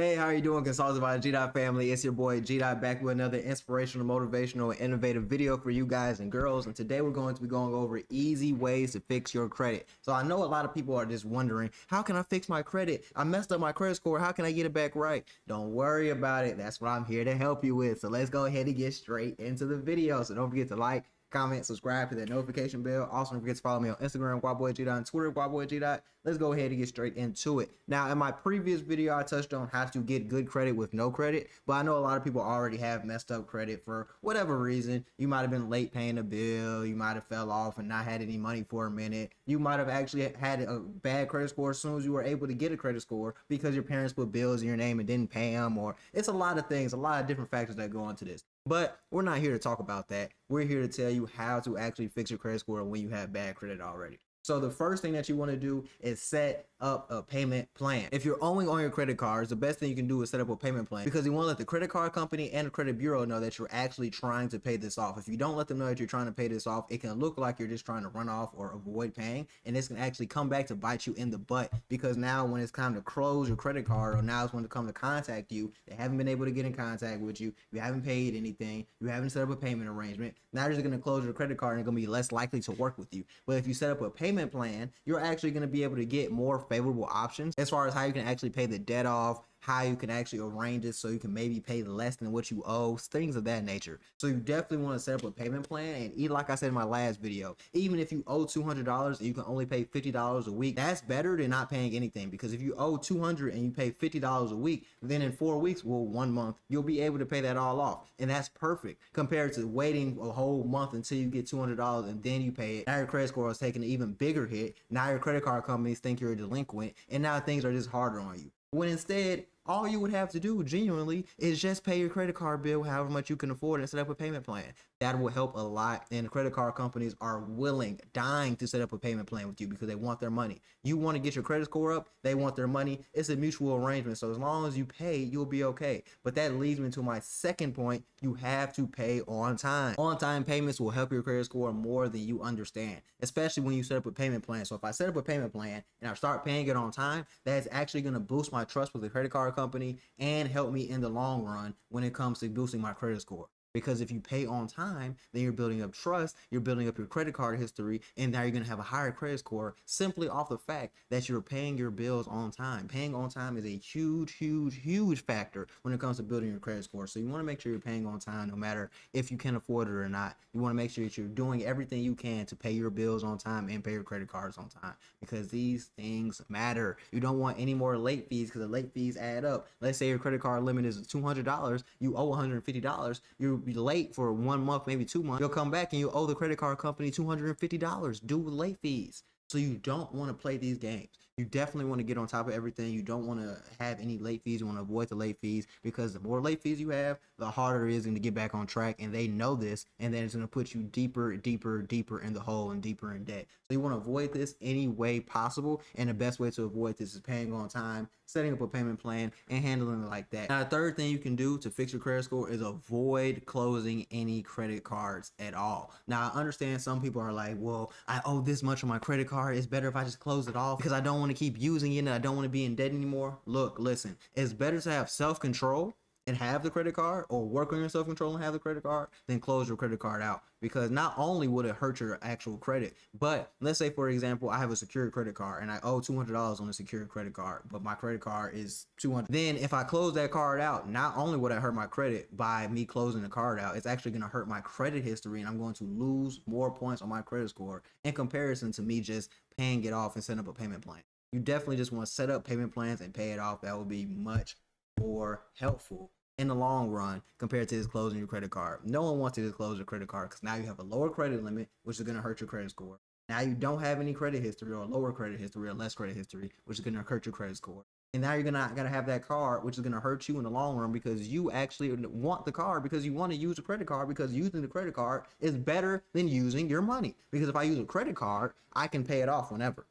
Hey, how are you doing, Consulted by the G-Dot family? It's your boy G-Dot back with another inspirational, motivational, and innovative video for you guys and girls. And today we're going to be going over easy ways to fix your credit. So I know a lot of people are just wondering, how can I fix my credit? I messed up my credit score. How can I get it back right? Don't worry about it. That's what I'm here to help you with. So let's go ahead and get straight into the video. So don't forget to like, comment, subscribe to that notification bell. Also, don't forget to follow me on Instagram, guaboygdot, and Twitter, guaboygdot. Let's go ahead and get straight into it. Now, in my previous video, I touched on how to get good credit with no credit, but I know a lot of people already have messed up credit for whatever reason. You might have been late paying a bill, you might have fell off and not had any money for a minute. You might have actually had a bad credit score as soon as you were able to get a credit score because your parents put bills in your name and didn't pay them, or it's a lot of things, a lot of different factors that go into this. But we're not here to talk about that. We're here to tell you how to actually fix your credit score when you have bad credit already. So the first thing that you want to do is set up a payment plan. If you're owing on your credit cards, the best thing you can do is set up a payment plan, because you want to let the credit card company and the credit bureau know that you're actually trying to pay this off. If you don't let them know that you're trying to pay this off, it can look like you're just trying to run off or avoid paying, and this can actually come back to bite you in the butt, because now when it's time to close your credit card, or now it's when to come to contact you, they haven't been able to get in contact with you, you haven't paid anything, you haven't set up a payment arrangement. Now they're just going to close your credit card and it's going to be less likely to work with you. But if you set up a payment plan, you're actually going to be able to get more favorable options as far as how you can actually pay the debt off, how you can actually arrange it so you can maybe pay less than what you owe, things of that nature. So you definitely want to set up a payment plan. And like I said in my last video, even if you owe $200 and you can only pay $50 a week, that's better than not paying anything. Because if you owe $200 and you pay $50 a week, then in 4 weeks, well, 1 month, you'll be able to pay that all off. And that's perfect compared to waiting a whole month until you get $200 and then you pay it. Now your credit score is taking an even bigger hit. Now your credit card companies think you're a delinquent, and now things are just harder on you. When instead, all you would have to do genuinely is just pay your credit card bill however much you can afford and set up a payment plan. That will help a lot, and the credit card companies are willing, dying to set up a payment plan with you because they want their money. You want to get your credit score up, they want their money. It's a mutual arrangement, so as long as you pay, you'll be okay. But that leads me to my second point. You have to pay on time. On-time payments will help your credit score more than you understand, especially when you set up a payment plan. So if I set up a payment plan and I start paying it on time, that's actually going to boost my trust with the credit card company and help me in the long run when it comes to boosting my credit score. Because if you pay on time, then you're building up trust, you're building up your credit card history, and now you're going to have a higher credit score simply off the fact that you're paying your bills on time. Paying on time is a huge factor when it comes to building your credit score. So you want to make sure you're paying on time no matter if you can afford it or not. You want to make sure that you're doing everything you can to pay your bills on time and pay your credit cards on time, because these things matter. You don't want any more late fees, because the late fees add up. Let's say your credit card limit is $200, you owe $150, you're be late for 1 month, maybe 2 months, you'll come back and you owe the credit card company $250 due with late fees. So you don't want to play these games. You definitely want to get on top of everything. You don't want to have any late fees. You want to avoid the late fees, because the more late fees you have, the harder it is to get back on track. And they know this, and then it's going to put you deeper in the hole and deeper in debt. So you want to avoid this any way possible. And the best way to avoid this is paying on time, setting up a payment plan, and handling it like that. Now, the third thing you can do to fix your credit score is avoid closing any credit cards at all. Now, I understand some people are like, well, I owe this much on my credit card. It's better if I just close it off because I don't want to keep using it and I don't want to be in debt anymore. Look, listen, it's better to have self-control and have the credit card, or work on your self-control and have the credit card, than close your credit card out. Because not only would it hurt your actual credit, but let's say, for example, I have a secured credit card and I owe $200 on a secured credit card, but my credit card is $200. Then if I close that card out, not only would I hurt my credit by me closing the card out, it's actually going to hurt my credit history, and I'm going to lose more points on my credit score in comparison to me just paying it off and setting up a payment plan. You definitely just want to set up payment plans and pay it off. That would be much more helpful in the long run compared to just closing your credit card. No one wants to just close your credit card, because now you have a lower credit limit, which is going to hurt your credit score. Now you don't have any credit history, or lower credit history, or less credit history, which is going to hurt your credit score. And now you're not going to have that card, which is going to hurt you in the long run, because you actually want the card because you want to use a credit card, because using the credit card is better than using your money. Because if I use a credit card, I can pay it off whenever.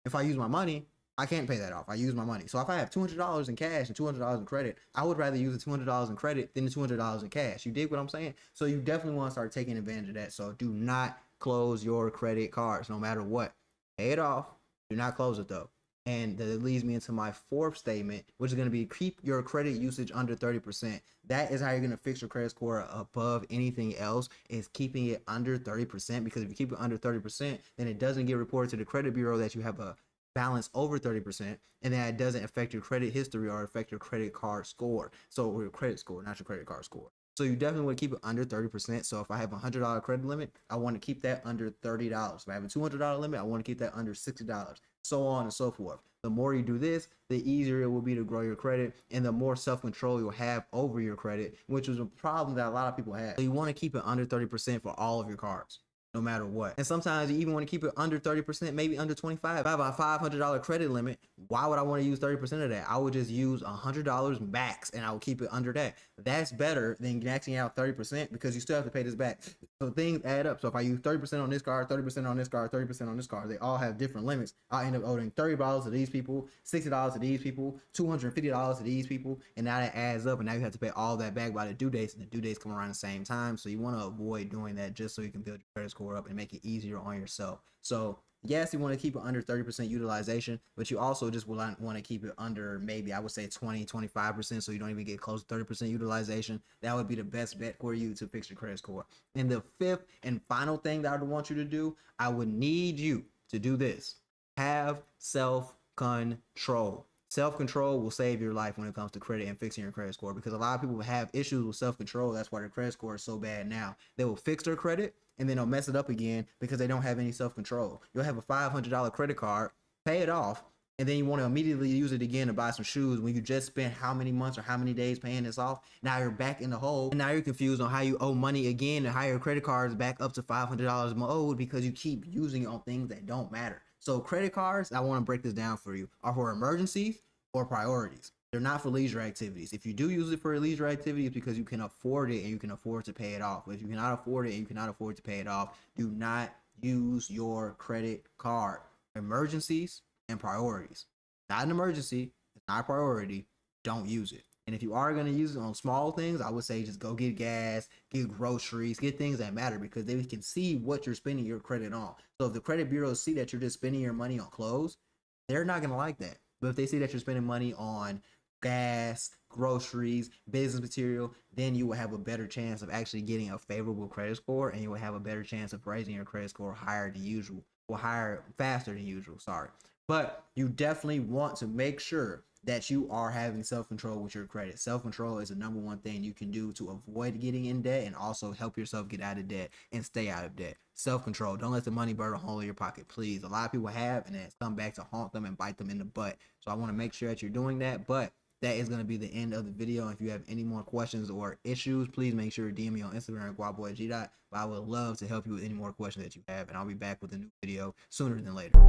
If I use my money, I can't pay that off. I use my money. So if I have $200 in cash and $200 in credit, I would rather use the $200 in credit than the $200 in cash. You dig what I'm saying? So you definitely want to start taking advantage of that. So do not close your credit cards no matter what. Pay it off. Do not close it though. And that leads me into my fourth statement, which is going to be keep your credit usage under 30%. That is how you're going to fix your credit score above anything else, is keeping it under 30%. Because if you keep it under 30%, then it doesn't get reported to the credit bureau that you have a balance over 30%, and then it doesn't affect your credit history or affect your credit card score. So, your credit score, not your credit card score. So you definitely want to keep it under 30%. So if I have a $100 credit limit, I want to keep that under $30. If I have a $200 limit, I want to keep that under $60. So on and so forth. The more you do this, the easier it will be to grow your credit, and the more self-control you'll have over your credit, which is a problem that a lot of people have. So you want to keep it under 30% for all of your cards, no matter what. And sometimes you even want to keep it under 30%, maybe under 25. If I have a $500 credit limit, why would I want to use 30% of that? I would just use $100 max, and I will keep it under that. That's better than maxing out 30%, because you still have to pay this back. So things add up. So if I use 30% on this card, 30% on this card, 30% on this card, they all have different limits. I end up owing $30 to these people, $60 to these people, $250 to these people, and now that adds up, and now you have to pay all that back by the due dates, and the due dates come around the same time. So you want to avoid doing that, just so you can build your credit score up and make it easier on yourself. So yes, you want to keep it under 30% utilization, but you also just want to keep it under, maybe I would say 20-25%, so you don't even get close to 30% utilization. That would be the best bet for you to fix your credit score. And the fifth and final thing that I would want you to do, I would need you to do this: have self-control. Self-control will save your life when it comes to credit and fixing your credit score, because a lot of people have issues with self-control. That's why their credit score is so bad now. They will fix their credit, and then they'll mess it up again because they don't have any self-control. You'll have a $500 credit card, pay it off, and then you want to immediately use it again to buy some shoes when you just spent how many months or how many days paying this off. Now you're back in the hole, and now you're confused on how you owe money again, and how your credit card is back up to $500 more owed because you keep using it on things that don't matter. So credit cards, I want to break this down for you, are for emergencies or priorities. They're not for leisure activities. If you do use it for a leisure activity, it's because you can afford it and you can afford to pay it off. But if you cannot afford it and you cannot afford to pay it off, do not use your credit card. Emergencies and priorities. Not an emergency, it's not a priority, don't use it. And if you are going to use it on small things, I would say just go get gas, get groceries, get things that matter, because they can see what you're spending your credit on. So if the credit bureaus see that you're just spending your money on clothes, they're not going to like that. But if they see that you're spending money on gas, groceries, business material, then you will have a better chance of actually getting a favorable credit score, and you will have a better chance of raising your credit score higher than usual, or higher faster than usual, sorry. But you definitely want to make sure that you are having self-control with your credit. Self-control is the number one thing you can do to avoid getting in debt, and also help yourself get out of debt and stay out of debt. Self-control. Don't let the money burn a hole in your pocket, please. A lot of people have, and it's come back to haunt them and bite them in the butt. So I want to make sure that you're doing that. But that is going to be the end of the video. If you have any more questions or issues, please make sure to DM me on Instagram at guapoygdot. But I would love to help you with any more questions that you have, and I'll be back with a new video sooner than later.